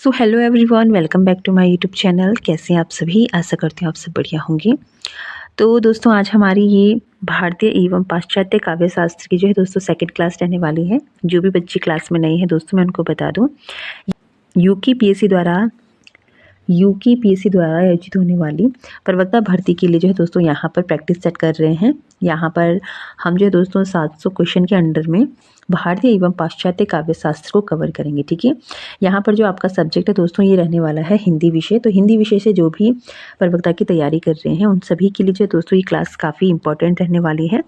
So hello everyone, welcome back to my YouTube channel. कैसे हैं आप सभी? आशा करती हूँ आप सब बढ़िया होंगे। तो दोस्तों, आज हमारी ये भारतीय एवं पाश्चात्य काव्य शास्त्र की जो है दोस्तों सेकंड क्लास रहने वाली है। जो भी बच्चे क्लास में नए हैं दोस्तों, मैं उनको बता दूँ, यूके पीएससी द्वारा आयोजित होने वाली प्रवक्ता भर्ती के लिए जो है दोस्तों यहाँ पर प्रैक्टिस सेट कर रहे हैं। यहाँ पर हम जो है दोस्तों 700 क्वेश्चन के अंडर में भारतीय एवं पाश्चात्य काव्य शास्त्र को कवर करेंगे। ठीक है, यहाँ पर जो आपका सब्जेक्ट है दोस्तों ये रहने वाला है हिंदी विषय। तो हिंदी विषय से जो भी प्रवक्ता की तैयारी कर रहे हैं उन सभी के लिए जो है दोस्तों ये क्लास काफ़ी इंपॉर्टेंट रहने वाली है।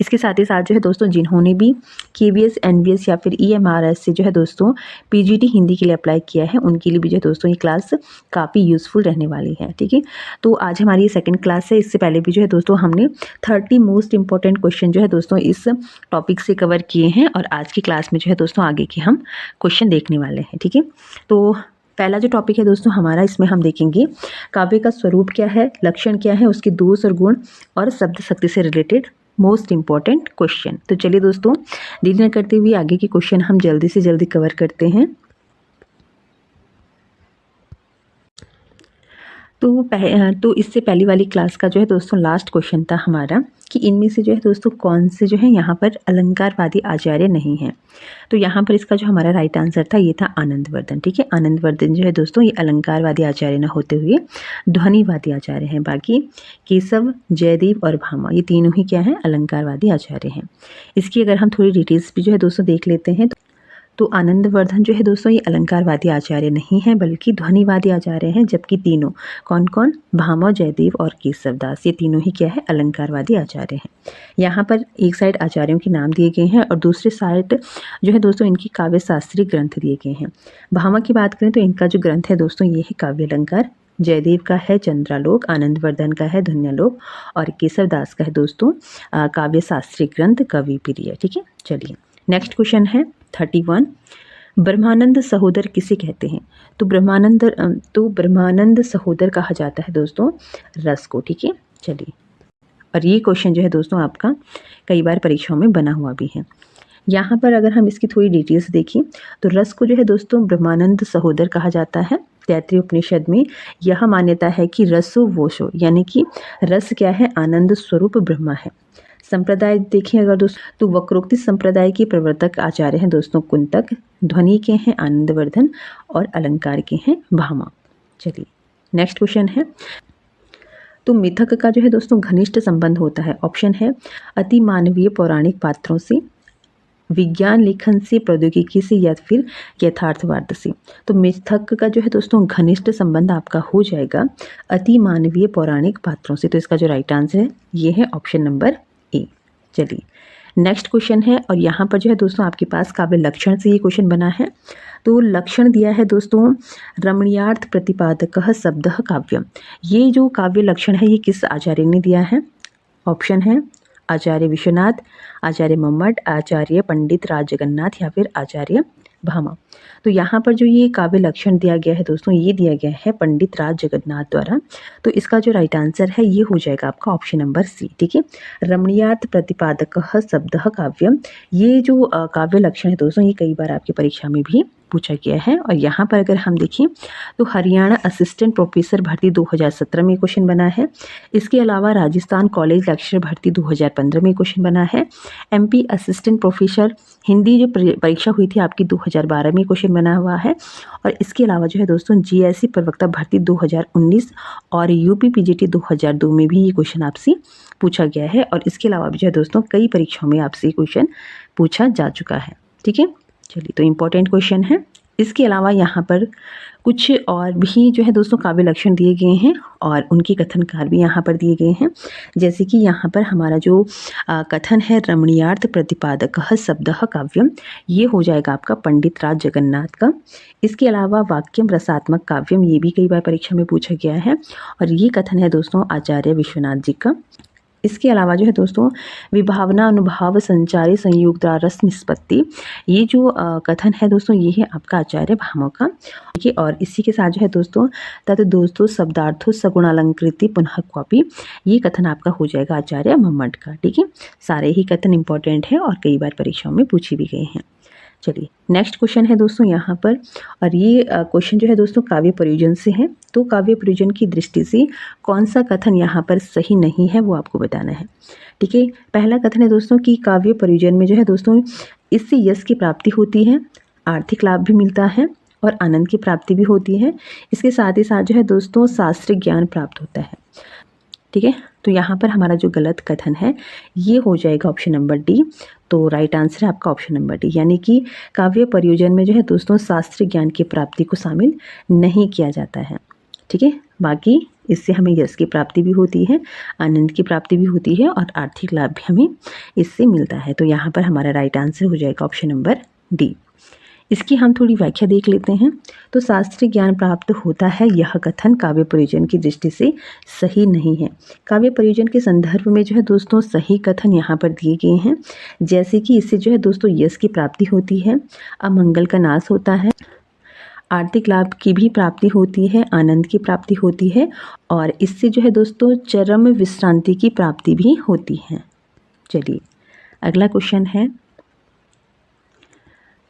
इसके साथ ही साथ जो है दोस्तों जिन्होंने भी केवीएस, एनवीएस या फिर ईएमआरएस से जो है दोस्तों पीजीटी हिंदी के लिए अप्लाई किया है, उनके लिए भी जो है दोस्तों ये क्लास काफ़ी यूज़फुल रहने वाली है। ठीक है, तो आज हमारी ये सेकंड क्लास है। इससे पहले भी जो है दोस्तों हमने 30 मोस्ट इंपॉर्टेंट क्वेश्चन जो है दोस्तों इस टॉपिक से कवर किए हैं और आज की क्लास में जो है दोस्तों आगे के हम क्वेश्चन देखने वाले हैं। ठीक है, तो पहला जो टॉपिक है दोस्तों हमारा, इसमें हम देखेंगे काव्य का स्वरूप क्या है, लक्षण क्या है, उसके दोष और गुण और शब्द शक्ति से रिलेटेड मोस्ट इंपॉर्टेंट क्वेश्चन। तो चलिए दोस्तों, देरी न करते हुए आगे के क्वेश्चन हम जल्दी से जल्दी कवर करते हैं। तो इससे पहली वाली क्लास का जो है दोस्तों लास्ट क्वेश्चन था हमारा कि इनमें से जो है दोस्तों कौन से जो है यहाँ पर अलंकारवादी आचार्य नहीं हैं। तो यहाँ पर इसका जो हमारा राइट आंसर था ये था आनंदवर्धन। ठीक है, आनंदवर्धन जो है दोस्तों ये अलंकारवादी आचार्य न होते हुए ध्वनिवादी आचार्य हैं। बाकी केशव, जयदेव और भामा ये तीनों ही क्या हैं, अलंकारवादी आचार्य हैं। इसकी अगर हम थोड़ी डिटेल्स भी जो है दोस्तों देख लेते हैं तो आनंदवर्धन जो है दोस्तों ये अलंकारवादी आचार्य नहीं है बल्कि ध्वनिवादी आचार्य हैं। जबकि तीनों कौन कौन, भामा, जयदेव और केशवदास, ये तीनों ही क्या है, अलंकारवादी आचार्य हैं। यहाँ पर एक साइड आचार्यों के नाम दिए गए हैं और दूसरे साइड जो है दोस्तों इनकी काव्य शास्त्रीय ग्रंथ दिए गए हैं। भामा की बात करें तो इनका जो ग्रंथ है दोस्तों ये है काव्य अलंकार, जयदेव का है चंद्रालोक, आनंदवर्धन का है ध्वन्यालोक और केशवदास का है दोस्तों काव्य शास्त्रीय ग्रंथ कवि प्रिय। ठीक है, चलिए नेक्स्ट क्वेश्चन है 31। ब्रह्मानंद सहोदर किसे कहते हैं? तो ब्रह्मानंद सहोदर कहा जाता है दोस्तों रस को। ठीक है, चलिए, और ये क्वेश्चन जो है दोस्तों आपका कई बार परीक्षाओं में बना हुआ भी है। यहाँ पर अगर हम इसकी थोड़ी डिटेल्स देखें तो रस को जो है दोस्तों ब्रह्मानंद सहोदर कहा जाता है। तैत्तिरीय उपनिषद में यह मान्यता है कि रसो वोशो, यानी कि रस क्या है, आनंद स्वरूप ब्रह्मा है। संप्रदाय देखें अगर दोस्तों तो वक्रोक्ति संप्रदाय के प्रवर्तक आचार्य हैं दोस्तों कुंतक, ध्वनि के हैं आनंदवर्धन और अलंकार के हैं भामा। चलिए नेक्स्ट क्वेश्चन है, तो मिथक का जो है दोस्तों घनिष्ठ संबंध होता है। ऑप्शन है अति मानवीय पौराणिक पात्रों से, विज्ञान लेखन से, प्रौद्योगिकी से या फिर यथार्थवाद से। तो मिथक का जो है दोस्तों घनिष्ठ संबंध आपका हो जाएगा अति मानवीय पौराणिक पात्रों से। तो इसका जो राइट आंसर है ये है ऑप्शन नंबर ए। चलिए नेक्स्ट क्वेश्चन है, और यहाँ पर जो है दोस्तों आपके पास काव्य लक्षण से ये क्वेश्चन बना है। तो लक्षण दिया है दोस्तों रमणीयार्थ प्रतिपादकः शब्दः काव्यम। ये जो काव्य लक्षण है ये किस आचार्य ने दिया है? ऑप्शन है आचार्य विश्वनाथ, आचार्य मम्मट, आचार्य पंडित राज जगन्नाथ या फिर आचार्य भामा। तो यहाँ पर जो ये काव्य लक्षण दिया गया है दोस्तों ये दिया गया है पंडित राज जगन्नाथ द्वारा। तो इसका जो राइट आंसर है ये हो जाएगा आपका ऑप्शन नंबर सी। ठीक है, रमणीयार्थ प्रतिपादकः शब्दः काव्यम, ये जो काव्य लक्षण है दोस्तों ये कई बार आपकी परीक्षा में भी पूछा गया है। और यहाँ पर अगर हम देखें तो हरियाणा असिस्टेंट प्रोफेसर भर्ती 2017 में क्वेश्चन बना है। इसके अलावा राजस्थान कॉलेज लेक्चर भर्ती 2015 में क्वेश्चन बना है। एमपी असिस्टेंट प्रोफेसर हिंदी जो परीक्षा हुई थी आपकी 2012 में क्वेश्चन बना हुआ है। और इसके अलावा जो है दोस्तों जीएससी प्रवक्ता भर्ती 2019 और यूपी पीजीटी 2002 में भी ये क्वेश्चन आपसे पूछा गया है। और इसके अलावा भी जो है दोस्तों कई परीक्षाओं में आपसे क्वेश्चन पूछा जा चुका है। ठीक है, चलिए, तो इम्पोर्टेंट क्वेश्चन है। इसके अलावा यहाँ पर कुछ और भी जो है दोस्तों काव्य लक्षण दिए गए हैं और उनके कथनकार भी यहाँ पर दिए गए हैं। जैसे कि यहाँ पर हमारा जो कथन है रमणीयार्थ प्रतिपादकः शब्दः काव्यम, ये हो जाएगा आपका पंडित राज जगन्नाथ का। इसके अलावा वाक्यम रसात्मक काव्यम, ये भी कई बार परीक्षा में पूछा गया है और ये कथन है दोस्तों आचार्य विश्वनाथ जी का। इसके अलावा जो है दोस्तों विभावना अनुभाव संचारी संयुक्त रस निष्पत्ति, ये जो कथन है दोस्तों ये है आपका आचार्य भामा का। ठीक है, और इसी के साथ जो है दोस्तों तत् दोस्तों शब्दार्थो सगुणालंकृति पुनः क्वापी, ये कथन आपका हो जाएगा आचार्य मम्मट का। ठीक है, सारे ही कथन इंपॉर्टेंट है और कई बार परीक्षाओं में पूछे भी गए हैं। चलिए नेक्स्ट क्वेश्चन है दोस्तों यहाँ पर, और ये क्वेश्चन जो है दोस्तों काव्य प्रयोजन से है। तो काव्य प्रयोजन की दृष्टि से कौन सा कथन यहाँ पर सही नहीं है वो आपको बताना है। ठीक है, पहला कथन है दोस्तों कि काव्य प्रयोजन में जो है दोस्तों इससे यश की प्राप्ति होती है, आर्थिक लाभ भी मिलता है और आनंद की प्राप्ति भी होती है। इसके साथ ही साथ जो है दोस्तों शास्त्रीय ज्ञान प्राप्त होता है। ठीक है, तो यहाँ पर हमारा जो गलत कथन है ये हो जाएगा ऑप्शन नंबर डी। तो राइट आंसर है आपका ऑप्शन नंबर डी, यानी कि काव्य प्रयोजन में जो है दोस्तों शास्त्रीय ज्ञान की प्राप्ति को शामिल नहीं किया जाता है। ठीक है, बाकी इससे हमें यश की प्राप्ति भी होती है, आनंद की प्राप्ति भी होती है और आर्थिक लाभ भी हमें इससे मिलता है। तो यहाँ पर हमारा राइट आंसर हो जाएगा ऑप्शन नंबर डी। इसकी हम थोड़ी व्याख्या देख लेते हैं। तो शास्त्रीय ज्ञान प्राप्त होता है, यह कथन काव्य प्रयोजन की दृष्टि से सही नहीं है। काव्य प्रयोजन के संदर्भ में जो है दोस्तों सही कथन यहाँ पर दिए गए हैं, जैसे कि इससे जो है दोस्तों यश की प्राप्ति होती है, अमंगल का नाश होता है, आर्थिक लाभ की भी प्राप्ति होती है, आनंद की प्राप्ति होती है और इससे जो है दोस्तों चरम विश्रांति की प्राप्ति भी होती है। चलिए अगला क्वेश्चन है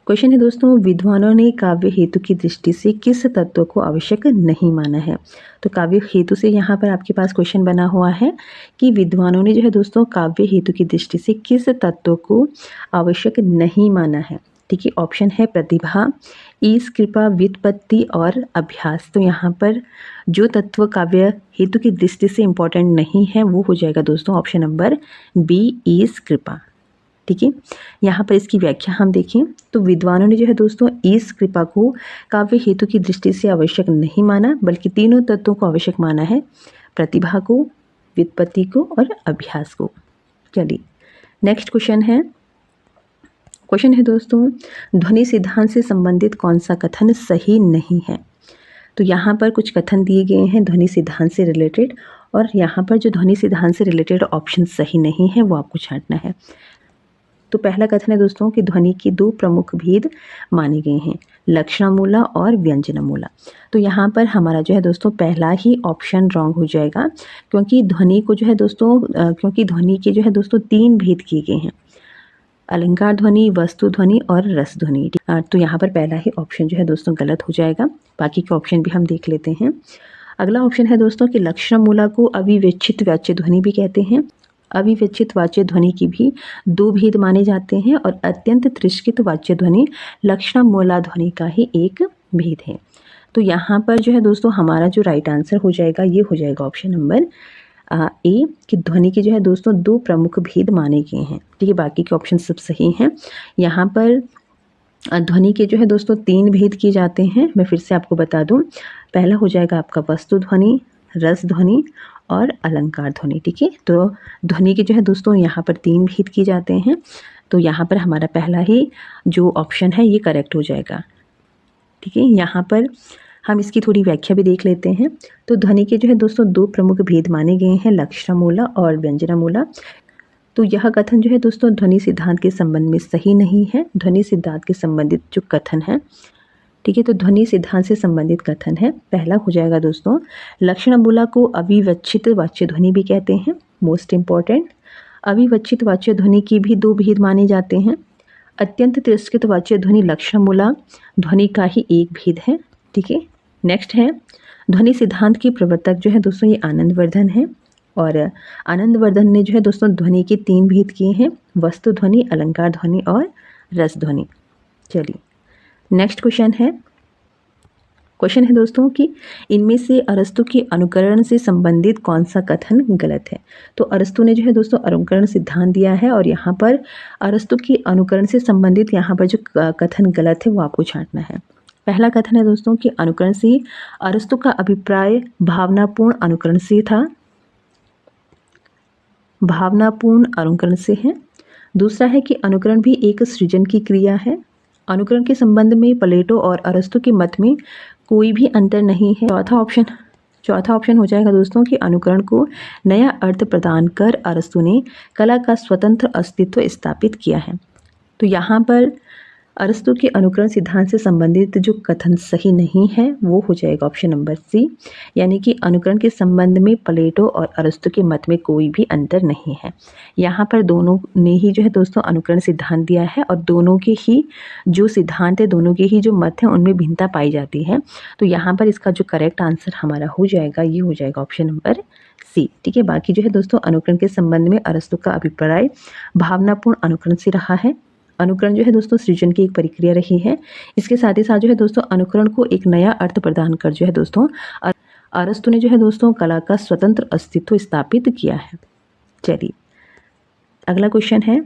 दोस्तों, विद्वानों ने काव्य हेतु की दृष्टि से किस तत्व को आवश्यक नहीं माना है। तो काव्य हेतु से यहाँ पर आपके पास क्वेश्चन बना हुआ है कि विद्वानों ने जो है दोस्तों काव्य हेतु की दृष्टि से किस तत्व को आवश्यक नहीं माना है। ठीक है, ऑप्शन है प्रतिभा, ईश, कृपा, व्युत्पत्ति और अभ्यास। तो यहाँ पर जो तत्व काव्य हेतु की दृष्टि से इम्पोर्टेंट नहीं है वो हो जाएगा दोस्तों ऑप्शन नंबर बी, ईश, कृपा। ठीक है, यहाँ पर इसकी व्याख्या हम देखें तो विद्वानों ने जो है दोस्तों ईश, कृपा को काव्य हेतु की दृष्टि से आवश्यक नहीं माना, बल्कि तीनों तत्वों को आवश्यक माना है, प्रतिभा को, व्युत्पत्ति को और अभ्यास को। चलिए नेक्स्ट क्वेश्चन है दोस्तों, ध्वनि सिद्धांत से संबंधित कौन सा कथन सही नहीं है। तो यहाँ पर कुछ कथन दिए गए हैं ध्वनि सिद्धांत से रिलेटेड, और यहाँ पर जो ध्वनि सिद्धांत से रिलेटेड ऑप्शन सही नहीं है वो आपको छांटना है। तो पहला कथन है दोस्तों कि ध्वनि के दो प्रमुख भेद माने गए हैं, लक्षणमूला और व्यंजनमूला। तो यहाँ पर हमारा जो है दोस्तों पहला ही ऑप्शन रॉन्ग हो जाएगा, क्योंकि ध्वनि को जो है दोस्तों क्योंकि ध्वनि के जो है दोस्तों तीन भेद किए गए हैं, अलंकार ध्वनि, वस्तु ध्वनि और रस ध्वनि। तो यहाँ पर पहला ही ऑप्शन जो है दोस्तों गलत हो जाएगा। बाकी के ऑप्शन भी हम देख लेते हैं। अगला ऑप्शन है दोस्तों कि लक्षणमूला को अविवेक्षित वाच्य ध्वनि भी कहते हैं। अविवेक्षित वाच्य ध्वनि की भी दो भेद माने जाते हैं और अत्यंत त्रिष्कृत वाच्य ध्वनि लक्षणमूला ध्वनि का ही एक भेद है। तो यहाँ पर जो है दोस्तों हमारा जो राइट आंसर हो जाएगा ये हो जाएगा ऑप्शन नंबर ए, कि ध्वनि के जो है दोस्तों दो प्रमुख भेद माने गए हैं। ठीक है, बाकी के ऑप्शन सब सही हैं। यहाँ पर ध्वनि के जो है दोस्तों तीन भेद किए जाते हैं, मैं फिर से आपको बता दूं। पहला हो जाएगा आपका वस्तु ध्वनि, रस ध्वनि और अलंकार ध्वनि। ठीक है, तो ध्वनि के जो है दोस्तों यहाँ पर तीन भेद किए जाते हैं। तो यहाँ पर हमारा पहला ही जो ऑप्शन है ये करेक्ट हो जाएगा। ठीक है, यहाँ पर हम इसकी थोड़ी व्याख्या भी देख लेते हैं। तो ध्वनि के जो है दोस्तों दो प्रमुख भेद माने गए हैं, लक्षणमूला और व्यंजनमूला। तो यह कथन जो है दोस्तों ध्वनि सिद्धांत के संबंध में सही नहीं है। ध्वनि सिद्धांत के संबंधित जो कथन है, ठीक है, तो ध्वनि सिद्धांत से संबंधित कथन है, पहला हो जाएगा दोस्तों लक्षणमूला को अविवक्षित वाच्य ध्वनि भी कहते हैं। मोस्ट इंपॉर्टेंट, अविवक्षित वाच्य ध्वनि की भी दो भेद माने जाते हैं। अत्यंत तिरस्कृत वाच्य ध्वनि लक्षणमूला ध्वनि का ही एक भेद है। ठीक है, नेक्स्ट है ध्वनि सिद्धांत के प्रवर्तक जो है दोस्तों ये आनंदवर्धन है, और आनंदवर्धन ने जो है दोस्तों ध्वनि के तीन भेद किए हैं, वस्तु ध्वनि, अलंकार ध्वनि और रस ध्वनि। चलिए नेक्स्ट क्वेश्चन है दोस्तों कि इनमें से अरस्तु के अनुकरण से संबंधित कौन सा कथन गलत है। तो अरस्तु ने जो है दोस्तों अनुकरण सिद्धांत दिया है, और यहाँ पर अरस्तु के अनुकरण से संबंधित यहाँ पर जो कथन गलत है वो आपको छांटना है। पहला कथन है दोस्तों कि अनुकरण से अरस्तु का अभिप्राय भावनापूर्ण अनुकरण से था, भावनापूर्ण अनुकरण से है। दूसरा है कि अनुकरण भी एक सृजन की क्रिया है। अनुकरण के संबंध में प्लेटो और अरस्तु के मत में कोई भी अंतर नहीं है। चौथा ऑप्शन हो जाएगा दोस्तों कि अनुकरण को नया अर्थ प्रदान कर अरस्तु ने कला का स्वतंत्र अस्तित्व स्थापित किया है। तो यहाँ पर अरस्तु के अनुकरण सिद्धांत से संबंधित जो कथन सही नहीं है वो हो जाएगा ऑप्शन नंबर सी, यानी कि अनुकरण के संबंध में प्लेटो और अरस्तु के मत में कोई भी अंतर नहीं है। यहाँ पर दोनों ने ही जो है दोस्तों अनुकरण सिद्धांत दिया है और दोनों के ही जो सिद्धांत है, दोनों के ही जो मत हैं उनमें भिन्नता पाई जाती है। तो यहाँ पर इसका जो करेक्ट आंसर हमारा हो जाएगा ये हो जाएगा ऑप्शन नंबर सी। ठीक है, बाकी जो है दोस्तों अनुकरण के संबंध में अरस्तु का अभिप्राय भावनापूर्ण अनुकरण से रहा है। अनुकरण जो है दोस्तों सृजन की एक प्रक्रिया रही है। इसके साथ ही साथ जो है दोस्तों अनुकरण को एक नया अर्थ प्रदान कर जो है दोस्तों अरस्तु ने जो है दोस्तों कला का स्वतंत्र अस्तित्व स्थापित किया है। चलिए अगला क्वेश्चन है,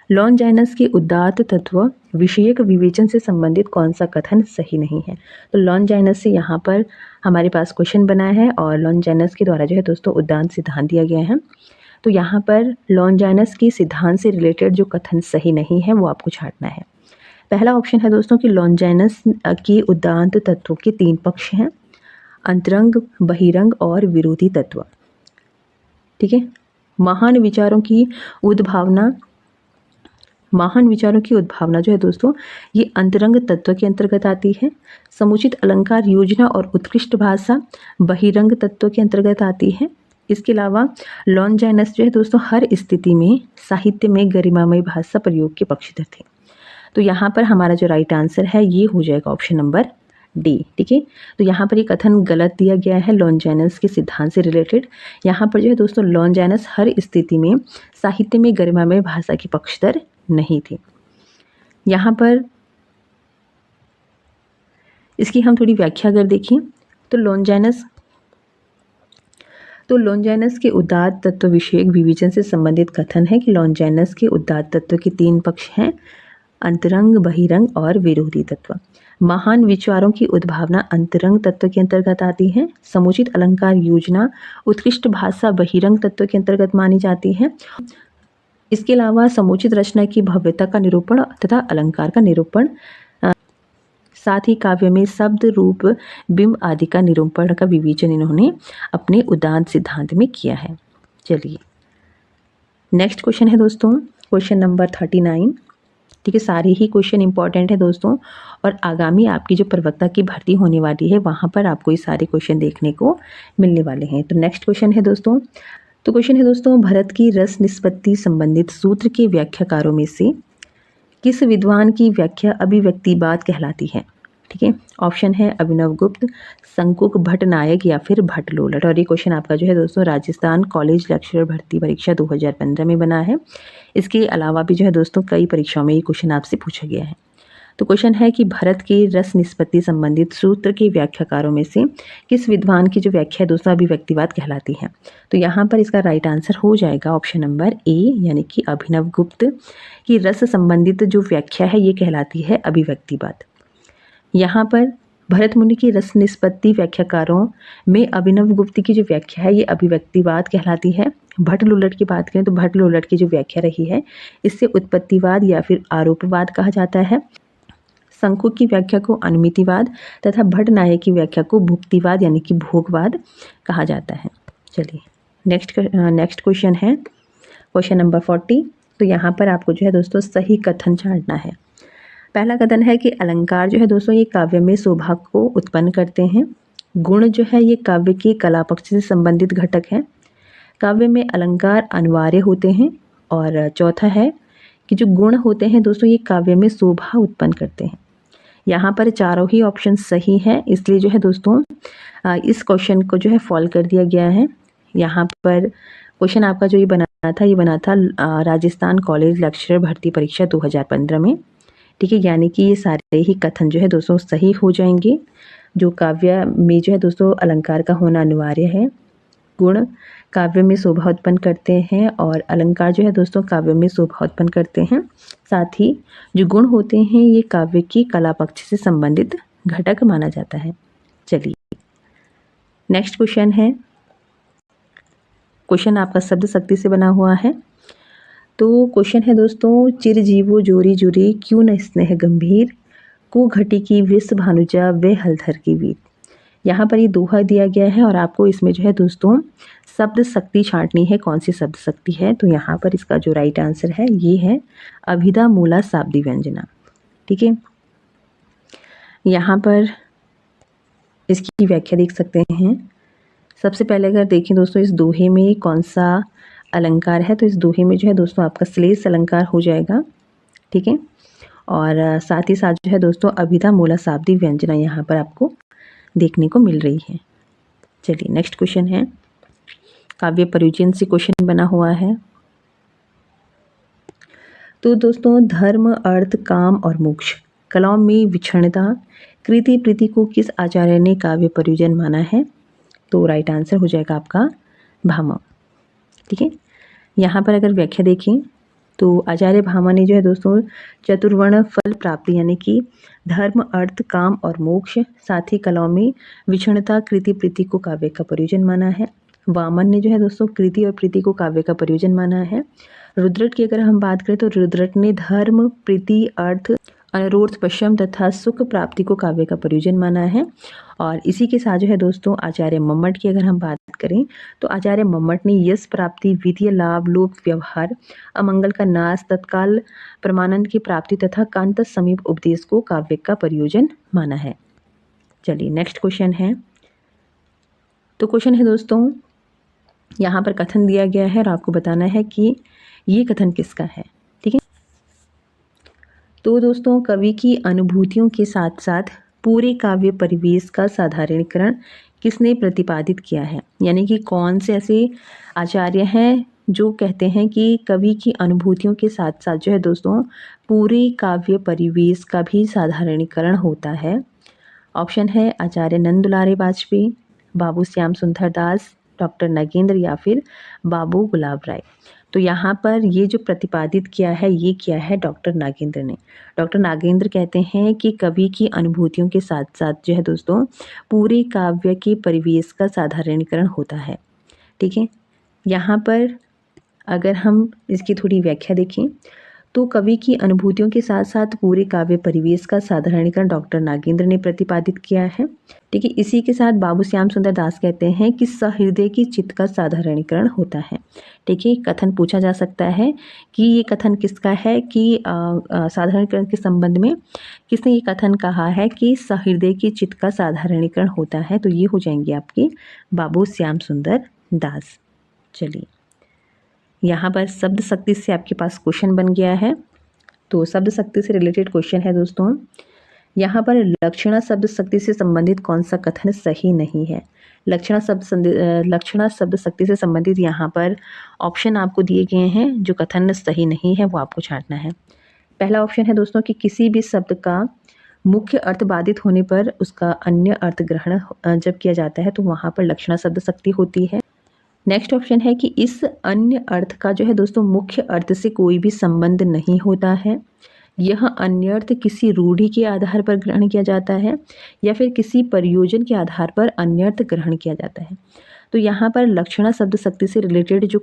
लॉन्जाइनस के उदात्त तत्व विषयक विवेचन से संबंधित कौन सा कथन सही नहीं है। तो लॉन्जाइनस से यहाँ पर हमारे पास क्वेश्चन बना है और लॉन्जाइनस के द्वारा जो है दोस्तों उदात्त सिद्धांत दिया गया है। तो यहाँ पर लॉन्जाइनस के सिद्धांत से रिलेटेड जो कथन सही नहीं है वो आपको छांटना है। पहला ऑप्शन है दोस्तों कि लॉन्जाइनस के उदात्त तत्वों के 3 पक्ष हैं, अंतरंग, बहिरंग और विरोधी तत्व। ठीक है, महान विचारों की उद्भावना जो है दोस्तों ये अंतरंग तत्व के अंतर्गत आती है। समुचित अलंकार योजना और उत्कृष्ट भाषा बहिरंग तत्व के अंतर्गत आती है। इसके अलावा लॉन्जाइनस जो है दोस्तों हर स्थिति में साहित्य में गरिमामय भाषा प्रयोग के पक्षधर थे। तो यहाँ पर हमारा जो राइट आंसर है ये हो जाएगा ऑप्शन नंबर डी। ठीक है, तो यहाँ पर ये कथन गलत दिया गया है लॉन्जाइनस के सिद्धांत से रिलेटेड। यहाँ पर जो है दोस्तों लॉन्जाइनस हर स्थिति में साहित्य में गरिमामय भाषा के पक्षधर नहीं थे। यहाँ पर इसकी हम थोड़ी व्याख्या अगर देखें तो लॉन्जाइनस के उदात्त तत्व विषयक विवेचन से संबंधित कथन है कि लॉन्जाइनस के उदात्त तत्व के 3 पक्ष हैं, अंतरंग, बहिरंग और विरोधी तत्व। महान विचारों की उद्भावना अंतरंग तत्व के अंतर्गत आती है। समुचित अलंकार योजना उत्कृष्ट भाषा बहिरंग तत्व के अंतर्गत मानी जाती है। इसके अलावा समुचित रचना की भव्यता का निरूपण तथा अलंकार का निरूपण, साथ ही काव्य में शब्द, रूप, बिंब आदि का निरूपण का विवेचन इन्होंने अपने उदात्त सिद्धांत में किया है। चलिए नेक्स्ट क्वेश्चन है दोस्तों क्वेश्चन नंबर 39। ठीक है, सारे ही क्वेश्चन इंपॉर्टेंट है दोस्तों और आगामी आपकी जो प्रवक्ता की भर्ती होने वाली है वहाँ पर आपको ये सारे क्वेश्चन देखने को मिलने वाले हैं। तो नेक्स्ट क्वेश्चन है दोस्तों, भरत की रस निष्पत्ति संबंधित सूत्र के व्याख्याकारों में से किस विद्वान की व्याख्या अभिव्यक्तिवाद कहलाती है। ठीक है, ऑप्शन है अभिनव गुप्त, शंकुक, भट्टनायक या फिर भट्टलोलट। और ये क्वेश्चन आपका जो है दोस्तों राजस्थान कॉलेज लेक्चरर भर्ती परीक्षा 2015 में बना है। इसके अलावा भी जो है दोस्तों कई परीक्षाओं में ये क्वेश्चन आपसे पूछा गया है। तो क्वेश्चन है कि भारत के रस निष्पत्ति संबंधित सूत्र के व्याख्याकारों में से किस विद्वान की जो व्याख्या दोस्तों अभिव्यक्तिवाद कहलाती है। तो यहाँ पर इसका राइट आंसर हो जाएगा ऑप्शन नंबर ए, यानी कि अभिनव गुप्त की रस संबंधित जो व्याख्या है ये कहलाती है अभिव्यक्तिवाद। यहाँ पर भरत मुनि की रस निष्पत्ति व्याख्याकारों में अभिनव गुप्त की जो व्याख्या है ये अभिव्यक्तिवाद कहलाती है। भट्टलोलट की बात करें तो भट्टलोलट की जो व्याख्या रही है इससे उत्पत्तिवाद या फिर आरोपवाद कहा जाता है। शंकुक की व्याख्या को अनुमितिवाद तथा भट्टनायक की व्याख्या को भुक्तिवाद यानी कि भोगवाद कहा जाता है। चलिए नेक्स्ट क्वेश्चन है क्वेश्चन नंबर 40। तो यहाँ पर आपको जो है दोस्तों सही कथन छांटना है। पहला कथन है कि अलंकार जो है दोस्तों ये काव्य में शोभा को उत्पन्न करते हैं। गुण जो है ये काव्य की कला पक्ष से संबंधित घटक है। काव्य में अलंकार अनिवार्य होते हैं। और चौथा है कि जो गुण होते हैं दोस्तों ये काव्य में शोभा उत्पन्न करते हैं। यहाँ पर चारों ही ऑप्शन सही है, इसलिए जो है दोस्तों इस क्वेश्चन को जो है फॉल कर दिया गया है। यहाँ पर क्वेश्चन आपका जो ये बना था राजस्थान कॉलेज लेक्चरर भर्ती परीक्षा 2015 में। ठीक है, यानी कि ये सारे ही कथन जो है दोस्तों सही हो जाएंगे। जो काव्य में जो है दोस्तों अलंकार का होना अनिवार्य है, गुण काव्य में शोभा उत्पन्न करते हैं और अलंकार जो है दोस्तों काव्य में शोभा उत्पन्न करते हैं। साथ ही जो गुण होते हैं ये काव्य की कला पक्ष से संबंधित घटक माना जाता है। चलिए नेक्स्ट क्वेश्चन है, क्वेश्चन आपका शब्द शक्ति से बना हुआ है। तो क्वेश्चन है दोस्तों, चिरजीवो जोरी जुरी क्यों न स्नेह गंभीर, को घटी की विष भानुजा वे हलधर की वीर। यहाँ पर ये दोहा दिया गया है और आपको इसमें जो है दोस्तों शब्द शक्ति छांटनी है। कौन सी शब्द शक्ति है, तो यहाँ पर इसका जो राइट आंसर है ये है अभिधा मूला शाब्दी व्यंजना। ठीक है, यहाँ पर इसकी व्याख्या देख सकते हैं। सबसे पहले अगर देखें दोस्तों इस दोहे में कौन सा अलंकार है, तो इस दोहे में जो है दोस्तों आपका श्लेष अलंकार हो जाएगा। ठीक है, और साथ ही साथ जो है दोस्तों अभिधा मूला शाब्दी व्यंजना यहाँ पर आपको देखने को मिल रही है। चलिए नेक्स्ट क्वेश्चन है, काव्य प्रयोजन से क्वेश्चन बना हुआ है। तो दोस्तों धर्म अर्थ काम और मोक्ष कलाओं में विक्षणता कृति प्रीति को किस आचार्य ने काव्य प्रयोजन माना है? तो राइट आंसर हो जाएगा आपका भामा। ठीक है, यहाँ पर अगर व्याख्या देखें तो आचार्य भामा ने जो है दोस्तों चतुर्वर्ण फल प्राप्ति यानी कि धर्म अर्थ काम और मोक्ष साथ ही कलाओं में विक्षणता कृति प्रीति को काव्य का प्रयोजन माना है। वामन ने जो है दोस्तों कृति और प्रीति को काव्य का प्रयोजन माना है। रुद्रट की अगर हम बात करें तो रुद्रट ने धर्म प्रीति अर्थ अनुरोध पश्चिम तथा सुख प्राप्ति को काव्य का प्रयोजन माना है। और इसी के साथ जो है दोस्तों आचार्य मम्मट की अगर हम बात करें तो आचार्य मम्मट ने यश प्राप्ति वित्तीय लाभ लोक व्यवहार अमंगल का नाश तत्काल परमानंद की प्राप्ति तथा कांत समीप उपदेश को काव्य का प्रयोजन माना है। चलिए नेक्स्ट क्वेश्चन है। तो क्वेश्चन है दोस्तों यहाँ पर कथन दिया गया है और आपको बताना है कि ये कथन किसका है। ठीक है, तो दोस्तों कवि की अनुभूतियों के साथ साथ पूरे काव्य परिवेश का साधारणीकरण किसने प्रतिपादित किया है, यानी कि कौन से ऐसे आचार्य हैं जो कहते हैं कि कवि की अनुभूतियों के साथ साथ जो है दोस्तों पूरे काव्य परिवेश का भी साधारणीकरण होता है। ऑप्शन है आचार्य नंद दुलारे वाजपेयी, बाबू श्याम सुंदर दास, डॉक्टर नागेंद्र या फिर बाबू गुलाब राय। तो यहाँ पर ये जो प्रतिपादित किया है ये किया है डॉक्टर नागेंद्र ने। डॉक्टर नागेंद्र कहते हैं कि कवि की अनुभूतियों के साथ साथ जो है दोस्तों पूरे काव्य के परिवेश का साधारणीकरण होता है। ठीक है, यहाँ पर अगर हम इसकी थोड़ी व्याख्या देखें तो कवि की अनुभूतियों के साथ साथ पूरे काव्य परिवेश का साधारणीकरण डॉक्टर नागेंद्र ने प्रतिपादित किया है। ठीक है, इसी के साथ बाबू श्याम सुंदर दास कहते हैं कि सहृदय की चित्त का साधारणीकरण होता है। ठीक है, कथन पूछा जा सकता है कि ये कथन किसका है कि साधारणीकरण के संबंध में किसने ये कथन कहा है कि सहृदय की चित्त का साधारणीकरण होता है, तो ये हो जाएंगे आपके बाबू श्याम सुंदर दास। चलिए यहाँ पर शब्द शक्ति से आपके पास क्वेश्चन बन गया है। तो शब्द शक्ति से रिलेटेड क्वेश्चन है दोस्तों, यहाँ पर लक्षणा शब्द शक्ति से संबंधित कौन सा कथन सही नहीं है। लक्षणा शब्द शक्ति से संबंधित यहाँ पर ऑप्शन आपको दिए गए हैं, जो कथन सही नहीं है वो आपको छांटना है। पहला ऑप्शन है दोस्तों कि किसी भी शब्द का मुख्य अर्थ बाधित होने पर उसका अन्य अर्थ ग्रहण जब किया जाता है तो वहाँ पर लक्षणा शब्द शक्ति होती है। नेक्स्ट ऑप्शन है कि इस अन्य अर्थ का जो है दोस्तों मुख्य अर्थ से कोई भी संबंध नहीं होता है। यह अन्य अर्थ किसी रूढ़ि के आधार पर ग्रहण किया जाता है या फिर किसी प्रयोजन के आधार पर अन्य अर्थ ग्रहण किया जाता है। तो यहाँ पर लक्षणा शब्द शक्ति से रिलेटेड जो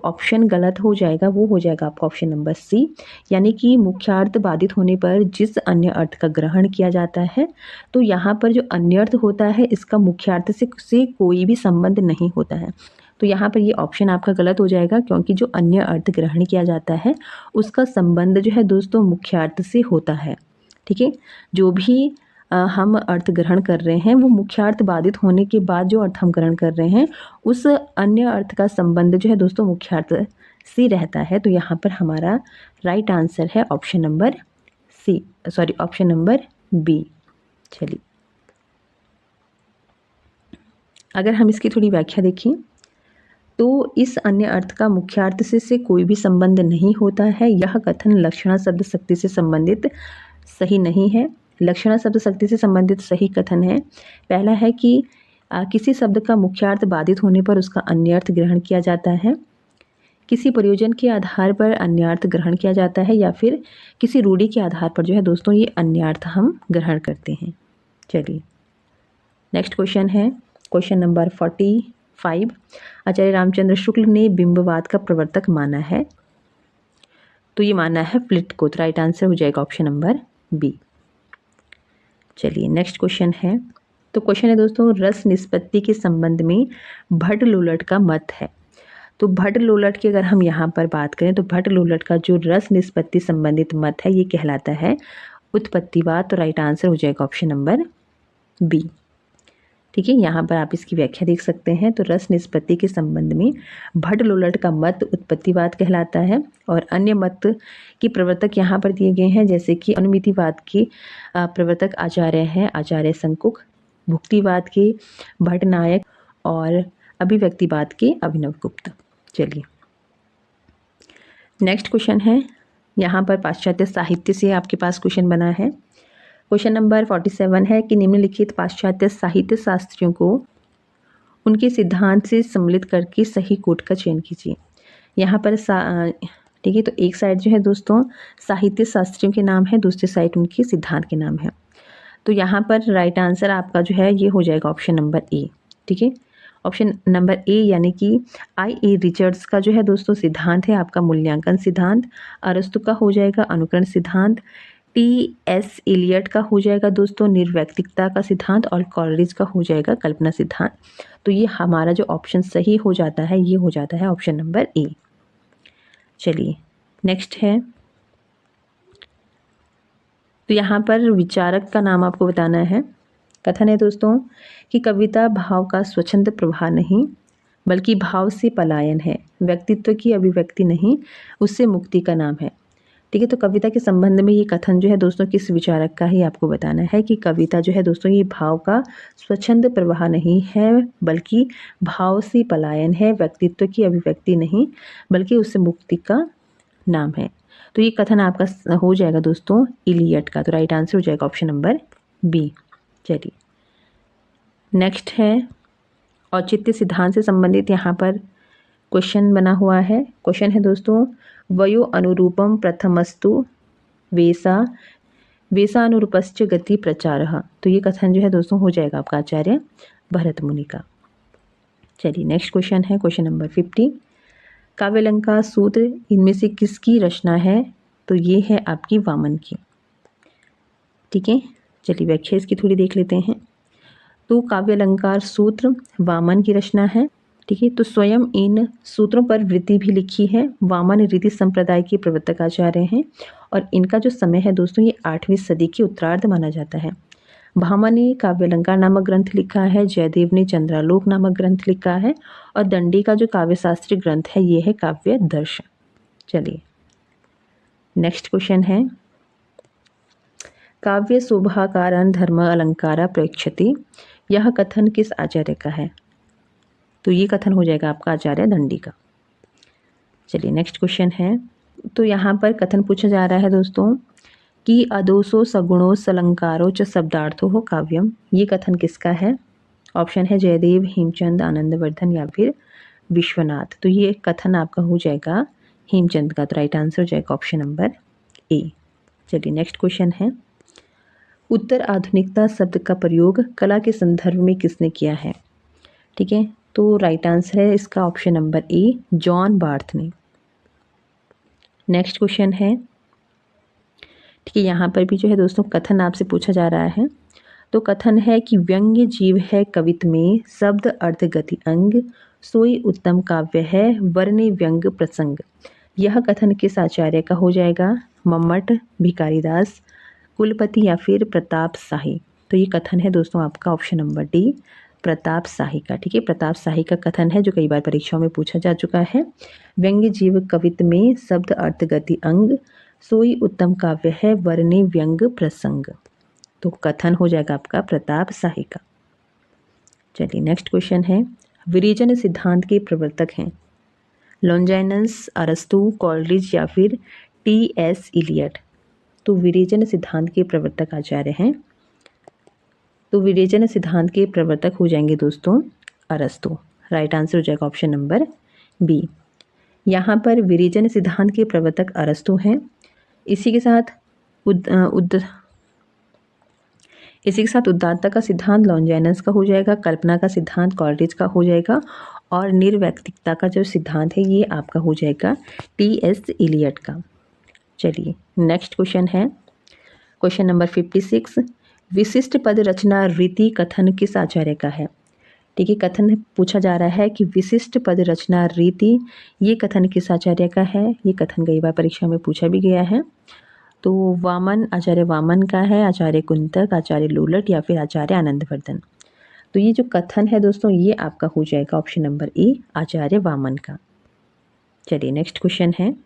ऑप्शन गलत हो जाएगा वो हो जाएगा आपका ऑप्शन नंबर सी, यानी कि मुख्यार्थ बाधित होने पर जिस अन्य अर्थ का ग्रहण किया जाता है तो यहाँ पर जो अन्य अर्थ होता है इसका मुख्यार्थ से कोई भी संबंध नहीं होता है। तो यहाँ पर ये ऑप्शन आपका गलत हो जाएगा, क्योंकि जो अन्य अर्थ ग्रहण किया जाता है उसका संबंध जो है दोस्तों मुख्यार्थ से होता है। ठीक है, जो भी हम अर्थ ग्रहण कर रहे हैं वो मुख्यार्थ बाधित होने के बाद जो अर्थ हम ग्रहण कर रहे हैं उस अन्य अर्थ का संबंध जो है दोस्तों मुख्यार्थ से रहता है। तो यहाँ पर हमारा राइट आंसर है ऑप्शन नंबर बी। चलिए अगर हम इसकी थोड़ी व्याख्या देखें तो इस अन्य अर्थ का मुख्यार्थ से कोई भी संबंध नहीं होता है, यह कथन लक्षणा शब्द शक्ति से संबंधित सही नहीं है। लक्षणा शब्द शक्ति से संबंधित सही कथन है, पहला है कि किसी शब्द का मुख्यार्थ बाधित होने पर उसका अन्यार्थ ग्रहण किया जाता है, किसी प्रयोजन के आधार पर अन्यार्थ ग्रहण किया जाता है, या फिर किसी रूढ़ि के आधार पर जो है दोस्तों ये अन्यार्थ हम ग्रहण करते हैं। चलिए नेक्स्ट क्वेश्चन है क्वेश्चन नंबर 45। आचार्य रामचंद्र शुक्ल ने बिंबवाद का प्रवर्तक माना है, तो ये माना है फ्लिट को। तो राइट आंसर हो जाएगा ऑप्शन नंबर बी। चलिए नेक्स्ट क्वेश्चन है। तो क्वेश्चन है दोस्तों रस निष्पत्ति के संबंध में भट्ट लोलट का मत है। तो भट्ट लोलट की अगर हम यहाँ पर बात करें तो भट्ट लोलट का जो रस निष्पत्ति संबंधित मत है ये कहलाता है उत्पत्तिवाद। तो राइट आंसर हो जाएगा ऑप्शन नंबर बी। ठीक है, यहाँ पर आप इसकी व्याख्या देख सकते हैं। तो रस निष्पत्ति के संबंध में भट्ट लोलट का मत उत्पत्तिवाद कहलाता है और अन्य मत की प्रवर्तक यहाँ पर दिए गए हैं, जैसे कि अनुमितिवाद के प्रवर्तक आचार्य हैं आचार्य शंकुक, भुक्तिवाद के भट्ट नायक और अभिव्यक्तिवाद के अभिनव गुप्त। चलिए नेक्स्ट क्वेश्चन है, यहाँ पर पाश्चात्य साहित्य से आपके पास क्वेश्चन बना है। क्वेश्चन नंबर 47 है कि निम्नलिखित पाश्चात्य साहित्य शास्त्रियों को उनके सिद्धांत से सम्मिलित करके सही कोट का चयन कीजिए। यहाँ पर ठीक है, तो एक साइड जो है दोस्तों साहित्य शास्त्रियों के नाम है, दूसरी साइड उनके सिद्धांत के नाम है। तो यहाँ पर राइट आंसर आपका जो है ये हो जाएगा ऑप्शन नंबर ए। ठीक है, ऑप्शन नंबर ए यानी कि आई.ए. रिचर्ड्स का जो है दोस्तों सिद्धांत है आपका मूल्यांकन सिद्धांत, अरस्तु का हो जाएगा अनुकरण सिद्धांत, टी.एस. इलियट का हो जाएगा दोस्तों निर्वैयक्तिकता का सिद्धांत और कॉलरिज का हो जाएगा कल्पना सिद्धांत। तो ये हमारा जो ऑप्शन सही हो जाता है ये हो जाता है ऑप्शन नंबर ए। चलिए नेक्स्ट है, तो यहाँ पर विचारक का नाम आपको बताना है। कथन है दोस्तों कि कविता भाव का स्वच्छंद प्रवाह नहीं बल्कि भाव से पलायन है, व्यक्तित्व की अभिव्यक्ति नहीं उससे मुक्ति का नाम है। ठीक है, तो कविता के संबंध में ये कथन जो है दोस्तों किस विचारक का ही आपको बताना है कि कविता जो है दोस्तों ये भाव का स्वच्छंद प्रवाह नहीं है बल्कि भाव से पलायन है, व्यक्तित्व की अभिव्यक्ति नहीं बल्कि उससे मुक्ति का नाम है। तो ये कथन आपका हो जाएगा दोस्तों इलियट का। तो राइट आंसर हो जाएगा ऑप्शन नंबर बी। चलिए नेक्स्ट है, औचित्य सिद्धांत से संबंधित यहाँ पर क्वेश्चन बना हुआ है। क्वेश्चन है दोस्तों वयो अनुरूपम प्रथमस्तु वेशानुरूपश्च गति प्रचारः। तो ये कथन जो है दोस्तों हो जाएगा आपका आचार्य भरत मुनि का। चलिए नेक्स्ट क्वेश्चन है, क्वेश्चन नंबर 50, काव्यालंकार सूत्र इनमें से किसकी रचना है? तो ये है आपकी वामन की। ठीक है, चलिए व्याख्या इसकी थोड़ी देख लेते हैं। तो काव्यालंकार सूत्र वामन की रचना है। ठीक है, तो स्वयं इन सूत्रों पर वृत्ति भी लिखी है। वामन रीति संप्रदाय के प्रवर्तक आचार्य हैं और इनका जो समय है दोस्तों ये 8वीं सदी के उत्तरार्ध माना जाता है। भामा ने काव्यालंकार नामक ग्रंथ लिखा है, जयदेव ने चंद्रालोक नामक ग्रंथ लिखा है और दंडी का जो काव्यशास्त्री ग्रंथ है ये है काव्य दर्शन। चलिए नेक्स्ट क्वेश्चन है, काव्य शोभाकारं धर्म अलंकारा प्रेक्षति, यह कथन किस आचार्य का है? तो ये कथन हो जाएगा आपका आचार्य दंडी का। चलिए नेक्स्ट क्वेश्चन है, तो यहाँ पर कथन पूछा जा रहा है दोस्तों कि अदोषो सगुणो सलंकारो च शब्दार्थो हो काव्यम, ये कथन किसका है? ऑप्शन है जयदेव, हेमचंद, आनंदवर्धन या फिर विश्वनाथ। तो ये कथन आपका हो जाएगा हेमचंद का। तो राइट आंसर हो जाएगा ऑप्शन नंबर ए। चलिए नेक्स्ट क्वेश्चन है, उत्तर आधुनिकता शब्द का प्रयोग कला के संदर्भ में किसने किया है? ठीक है, तो राइट आंसर है इसका option number A, John Barth ने। नेक्स्ट क्वेश्चन है, ठीक है, यहाँ पर भी जो है दोस्तों कथन आपसे पूछा जा रहा है। तो कथन है कि व्यंग्य जीव है कवित्व में, शब्द अर्थ गति अंग, सोई उत्तम काव्य है वर्ण्य व्यंग प्रसंग। यह कथन किस आचार्य का हो जाएगा? मम्मट, भिकारीदास, कुलपति या फिर प्रताप शाही। तो ये कथन है दोस्तों आपका option number D, Pratap Shahi का। ठीक है, प्रताप शाही का कथन है जो कई बार परीक्षाओं में पूछा जा चुका है। व्यंग्य जीव कवित्व में, शब्द अर्थ गति अंग, सोई उत्तम काव्य है वर्ण्य व्यंग प्रसंग। तो कथन हो जाएगा आपका प्रताप शाही का। चलिए नेक्स्ट क्वेश्चन है, विरेचन सिद्धांत के प्रवर्तक हैं लॉन्जाइनस, अरस्तु, कॉलरिज या फिर टी.एस. इलियट। तो विरेचन सिद्धांत के प्रवर्तक आचार्य हैं, तो विरेचन सिद्धांत के प्रवर्तक हो जाएंगे दोस्तों अरस्तु। राइट आंसर हो जाएगा ऑप्शन नंबर बी। यहाँ पर विरेचन सिद्धांत के प्रवर्तक अरस्तु हैं। इसी के साथ उदात्तता का सिद्धांत लॉन्जाइनस का हो जाएगा, कल्पना का सिद्धांत कॉलरिज का हो जाएगा और निर्वैयक्तिकता का जो सिद्धांत है ये आपका हो जाएगा टी.एस. इलियट का। चलिए नेक्स्ट क्वेश्चन है, क्वेश्चन नंबर 56, विशिष्ट पद रचना रीति कथन किस आचार्य का है? ठीक है, कथन पूछा जा रहा है कि विशिष्ट पद रचना रीति, ये कथन किस आचार्य का है? ये कथन कई बार परीक्षा में पूछा भी गया है। तो वामन, आचार्य वामन का है, आचार्य कुंतक, आचार्य लोलट या फिर आचार्य आनंदवर्धन। तो ये जो कथन है दोस्तों, ये आपका हो जाएगा ऑप्शन नंबर ए, आचार्य वामन का। चलिए नेक्स्ट क्वेश्चन है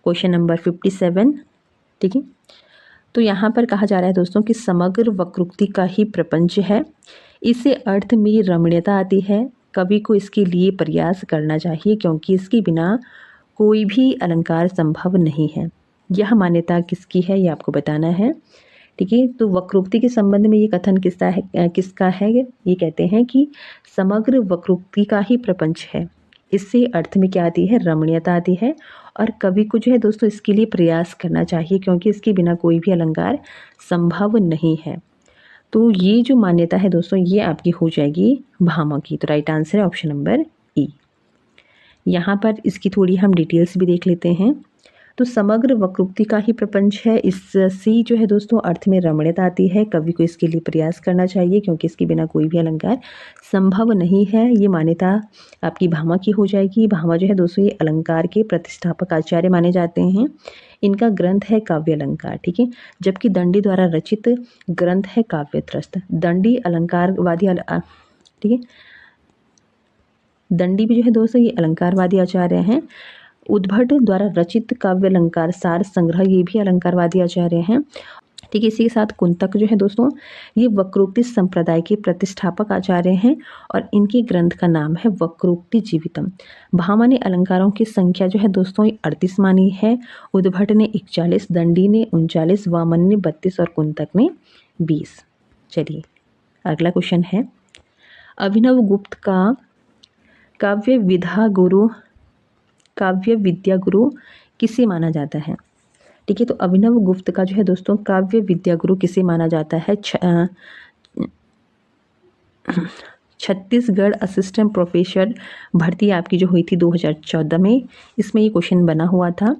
क्वेश्चन नंबर 57। ठीक है, तो यहाँ पर कहा जा रहा है दोस्तों कि समग्र वक्रोक्ति का ही प्रपंच है, इसे अर्थ में रमणीयता आती है, कवि को इसके लिए प्रयास करना चाहिए क्योंकि इसके बिना कोई भी अलंकार संभव नहीं है। यह मान्यता किसकी है, ये आपको बताना है। ठीक है, तो वक्रोक्ति के संबंध में ये कथन किसका है? ये कहते हैं कि समग्र वक्रोक्ति का ही प्रपंच है, इससे अर्थ में क्या आती है? रमणीयता आती है, और कवि को जो है दोस्तों इसके लिए प्रयास करना चाहिए क्योंकि इसके बिना कोई भी अलंकार संभव नहीं है। तो ये जो मान्यता है दोस्तों, ये आपकी हो जाएगी भामह की। तो राइट आंसर है ऑप्शन नंबर ई। यहाँ पर इसकी थोड़ी हम डिटेल्स भी देख लेते हैं। तो समग्र वक्रोक्ति का ही प्रपंच है, इससे जो है दोस्तों अर्थ में रमणीयता आती है, कवि को इसके लिए प्रयास करना चाहिए क्योंकि इसके बिना कोई भी अलंकार संभव नहीं है। ये मान्यता आपकी भामह की हो जाएगी। भामह जो है दोस्तों ये अलंकार के प्रतिष्ठापक आचार्य माने जाते हैं। इनका ग्रंथ है काव्य अलंकार। ठीक है, जबकि दंडी द्वारा रचित ग्रंथ है काव्य त्रस्त। दंडी अलंकारवादी ठीक है, दंडी भी जो है दोस्तों ये अलंकारवादी आचार्य हैं। उद्भट द्वारा रचित काव्य अलंकार सार संग्रह, ये भी अलंकारवादी आचार्य हैं। ठीक है, इसी के साथ कुंतक जो है दोस्तों ये वक्रोक्ति संप्रदाय के प्रतिष्ठापक आचार्य हैं और इनके ग्रंथ का नाम है वक्रोक्ति जीवितम। भामह ने अलंकारों की संख्या जो है दोस्तों 38 मानी है, उद्भट ने 41, दंडी ने 39, वामन ने 32 और कुंतक ने 20। चलिए अगला क्वेश्चन है, अभिनव गुप्त का काव्य विद्या गुरु किसे माना जाता है? ठीक है, तो अभिनव गुप्त का जो है दोस्तों काव्य विद्या गुरु किसे माना जाता है? छत्तीसगढ़ असिस्टेंट प्रोफेसर भर्ती आपकी जो हुई थी 2014 में, इसमें ये क्वेश्चन बना हुआ था।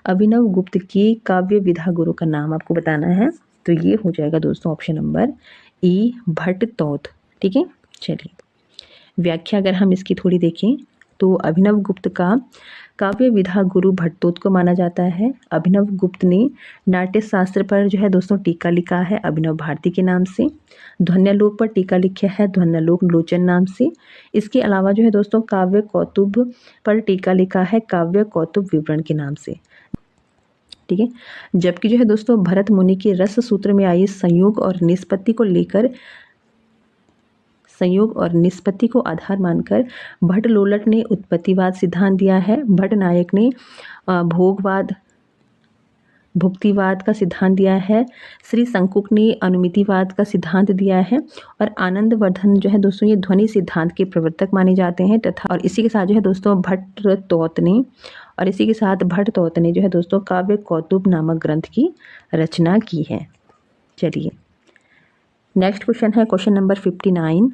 अभिनव गुप्त की काव्य विधा गुरु का नाम आपको बताना है। तो ये हो जाएगा दोस्तों ऑप्शन नंबर ई, भट्ट तोत। ठीक है, चलिए व्याख्या अगर हम इसकी थोड़ी देखें तो अभिनव गुप्त का काव्य विधा गुरु भट्टोत को माना जाता है। अभिनव गुप्त ने नाट्य शास्त्र पर जो है दोस्तों टीका लिखा है अभिनव भारती के नाम से। ध्वन्यालोक पर टीका लिखा है ध्वन्यालोक लोचन नाम से। इसके अलावा जो है दोस्तों काव्य कौतुब पर टीका लिखा है काव्य कौतुब विवरण के नाम से। ठीक है, जबकि जो है दोस्तों भरत मुनि के रस सूत्र में आई संयोग और निष्पत्ति को आधार मानकर भट्ट लोलट ने उत्पत्तिवाद सिद्धांत दिया है। भट्ट नायक ने भुक्तिवाद का सिद्धांत दिया है। श्री संकुक ने अनुमितिवाद का सिद्धांत दिया है और आनंदवर्धन जो है दोस्तों ये ध्वनि सिद्धांत के प्रवर्तक माने जाते हैं। तथा और इसी के साथ जो है दोस्तों भट्ट तोत ने जो है दोस्तों काव्य कौतुब नामक ग्रंथ की रचना की है। चलिए नेक्स्ट क्वेश्चन है क्वेश्चन नंबर 59।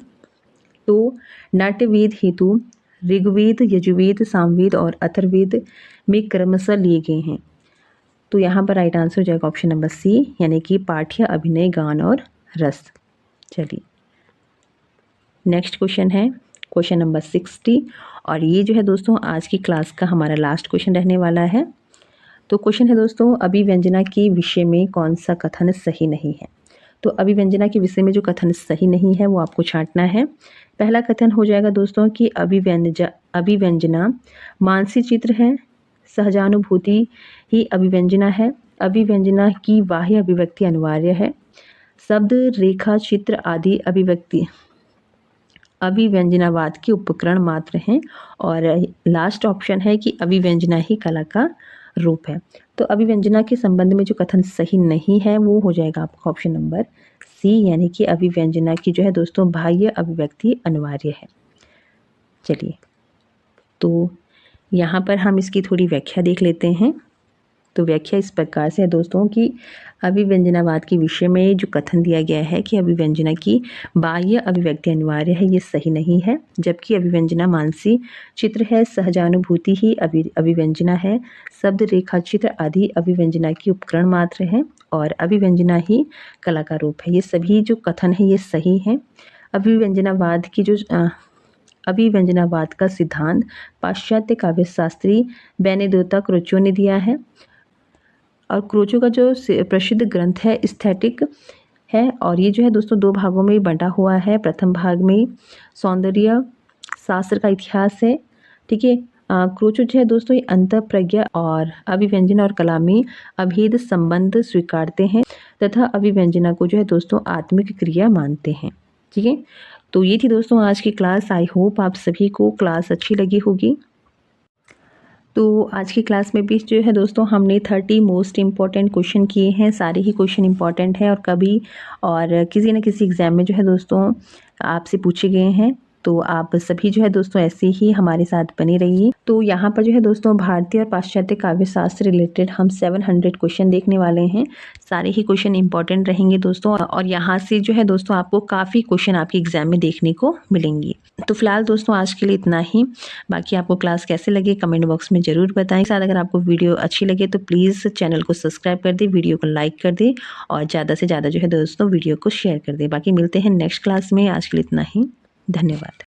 तो नाट्यवेद हेतु ऋग्वेद, यजुर्वेद, सामवेद और अथर्ववेद में क्रमशः लिए गए हैं। तो यहाँ पर राइट आंसर हो जाएगा ऑप्शन नंबर सी, यानी कि पाठ्य, अभिनय, गान और रस। चलिए नेक्स्ट क्वेश्चन है क्वेश्चन नंबर 60 और ये जो है दोस्तों आज की क्लास का हमारा लास्ट क्वेश्चन रहने वाला है। तो क्वेश्चन है दोस्तों अभिव्यंजना के विषय में कौन सा कथन सही नहीं है? तो अभिव्यंजना के विषय में जो कथन सही नहीं है वो आपको छांटना है। पहला कथन हो जाएगा दोस्तों कि अभिव्यंजना मानसी चित्र है, सहजानुभूति ही अभिव्यंजना है, अभिव्यंजना की बाह्य अभिव्यक्ति अनिवार्य है, शब्द, रेखा, चित्र आदि अभिव्यंजनावाद के उपकरण मात्र हैं, और लास्ट ऑप्शन है कि अभिव्यंजना ही कला का रूप है। तो अभिव्यंजना के संबंध में जो कथन सही नहीं है वो हो जाएगा आपका ऑप्शन नंबर सी, यानी कि अभिव्यंजना की जो है दोस्तों बाह्य अभिव्यक्ति अनिवार्य है। चलिए तो यहाँ पर हम इसकी थोड़ी व्याख्या देख लेते हैं। तो व्याख्या इस प्रकार से है दोस्तों कि अभिव्यंजनावाद के विषय में जो कथन दिया गया है कि अभिव्यंजना की बाह्य अभिव्यक्ति अनिवार्य है, ये सही नहीं है। जबकि अभिव्यंजना मानसी चित्र है, सहजानुभूति ही अभिव्यंजना है, शब्द, रेखा, चित्र आदि अभिव्यंजना की उपकरण मात्र है और अभिव्यंजना ही कला का रूप है। ये सभी जो कथन है ये सही हैं। अभिव्यंजनावाद का सिद्धांत पाश्चात्य काव्यशास्त्री बेनेदोता क्रोचो ने दिया है। और क्रोचो का जो प्रसिद्ध ग्रंथ है एस्थेटिक है, और ये जो है दोस्तों 2 भागों में बंटा हुआ है। प्रथम भाग में सौंदर्य शास्त्र का इतिहास है, ठीक है। क्रोचो जो है दोस्तों ये अंतःप्रज्ञा और अभिव्यंजना और कला में अभेद संबंध स्वीकारते हैं तथा अभिव्यंजना को जो है दोस्तों आत्मिक क्रिया मानते हैं, ठीक है। तो ये थी दोस्तों आज की क्लास। आई होप आप सभी को क्लास अच्छी लगी होगी। तो आज की क्लास में भी जो है दोस्तों हमने 30 मोस्ट इम्पॉर्टेंट क्वेश्चन किए हैं। सारे ही क्वेश्चन इम्पॉर्टेंट हैं और कभी और किसी न किसी एग्ज़ाम में जो है दोस्तों आपसे पूछे गए हैं। तो आप सभी जो है दोस्तों ऐसे ही हमारे साथ बने रहिए। तो यहाँ पर जो है दोस्तों भारतीय और पाश्चात्य काव्यशास्त्र रिलेटेड हम 700 क्वेश्चन देखने वाले हैं। सारे ही क्वेश्चन इंपॉर्टेंट रहेंगे दोस्तों, और यहाँ से जो है दोस्तों आपको काफ़ी क्वेश्चन आपके एग्जाम में देखने को मिलेंगे। तो फिलहाल दोस्तों आज के लिए इतना ही। बाकी आपको क्लास कैसे लगे कमेंट बॉक्स में ज़रूर बताएं। साथ अगर आपको वीडियो अच्छी लगे तो प्लीज़ चैनल को सब्सक्राइब कर दे, वीडियो को लाइक कर दे और ज़्यादा से ज़्यादा जो है दोस्तों वीडियो को शेयर कर दे। बाकी मिलते हैं नेक्स्ट क्लास में। आज के लिए इतना ही। धन्यवाद।